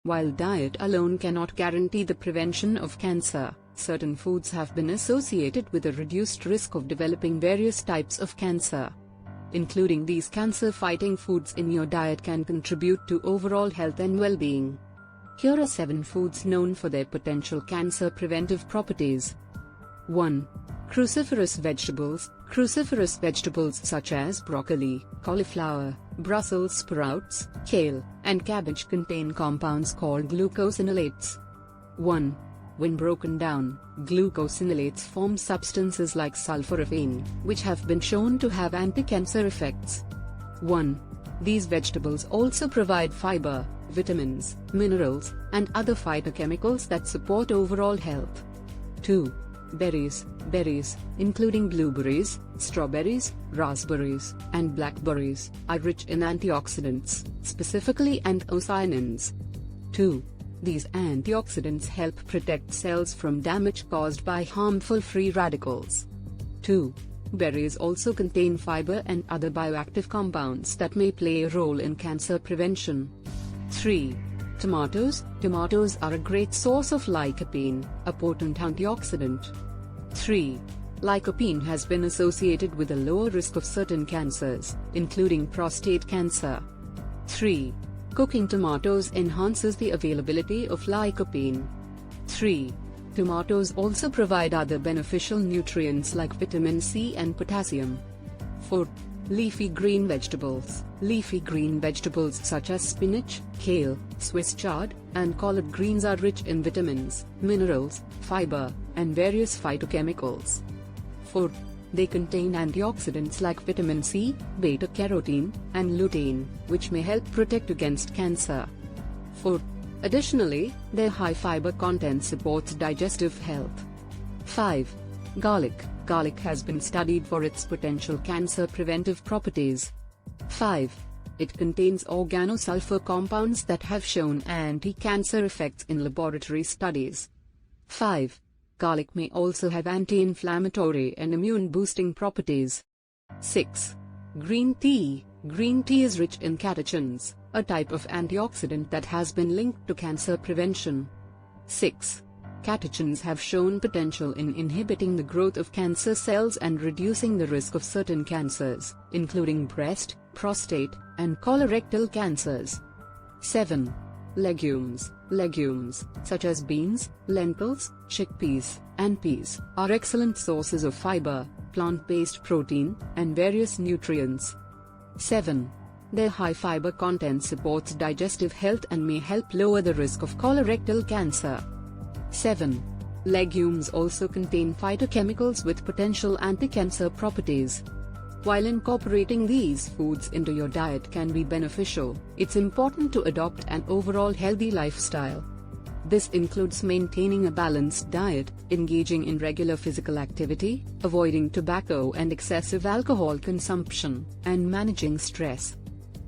While diet alone cannot guarantee the prevention of cancer, certain foods have been associated with a reduced risk of developing various types of cancer. Including these cancer-fighting foods in your diet can contribute to overall health and well-being. Here are 7 foods known for their potential cancer preventive properties. 1. Cruciferous vegetables. Cruciferous vegetables such as broccoli, cauliflower, Brussels sprouts, kale, and cabbage contain compounds called glucosinolates. 1. When broken down, glucosinolates form substances like sulforaphane, which have been shown to have anti-cancer effects. 1. These vegetables also provide fiber, vitamins, minerals, and other phytochemicals that support overall health. 2. Berries. Berries, including blueberries, strawberries, raspberries, and blackberries, are rich in antioxidants, specifically anthocyanins. 2. These antioxidants help protect cells from damage caused by harmful free radicals. 2. Berries also contain fiber and other bioactive compounds that may play a role in cancer prevention. 3. Tomatoes. Tomatoes are a great source of lycopene, a potent antioxidant. 3. Lycopene has been associated with a lower risk of certain cancers, including prostate cancer. 3. Cooking tomatoes enhances the availability of lycopene. 3. Tomatoes also provide other beneficial nutrients like vitamin C and potassium. 4. Leafy green vegetables. Leafy green vegetables such as spinach, kale, Swiss chard, and collard greens are rich in vitamins, minerals, fiber, and various phytochemicals. 4. They contain antioxidants like vitamin C, beta-carotene, and lutein, which may help protect against cancer. 4. Additionally, their high fiber content supports digestive health. 5. Garlic. Garlic has been studied for its potential cancer preventive properties. 5. It contains organosulfur compounds that have shown anti-cancer effects in laboratory studies. 5. Garlic may also have anti-inflammatory and immune-boosting properties. 6. Green tea. Green tea is rich in catechins, a type of antioxidant that has been linked to cancer prevention. 6. Catechins have shown potential in inhibiting the growth of cancer cells and reducing the risk of certain cancers, including breast, prostate, and colorectal cancers. 7. Legumes. Legumes, such as beans, lentils, chickpeas, and peas, are excellent sources of fiber, plant-based protein, and various nutrients. 7. Their high fiber content supports digestive health and may help lower the risk of colorectal cancer. 7. Legumes also contain phytochemicals with potential anti-cancer properties. While incorporating these foods into your diet can be beneficial, it's important to adopt an overall healthy lifestyle. This includes maintaining a balanced diet, engaging in regular physical activity, avoiding tobacco and excessive alcohol consumption, and managing stress.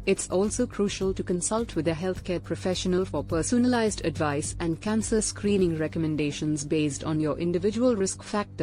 It's also crucial to consult with a healthcare professional for personalized advice and cancer screening recommendations based on your individual risk factors.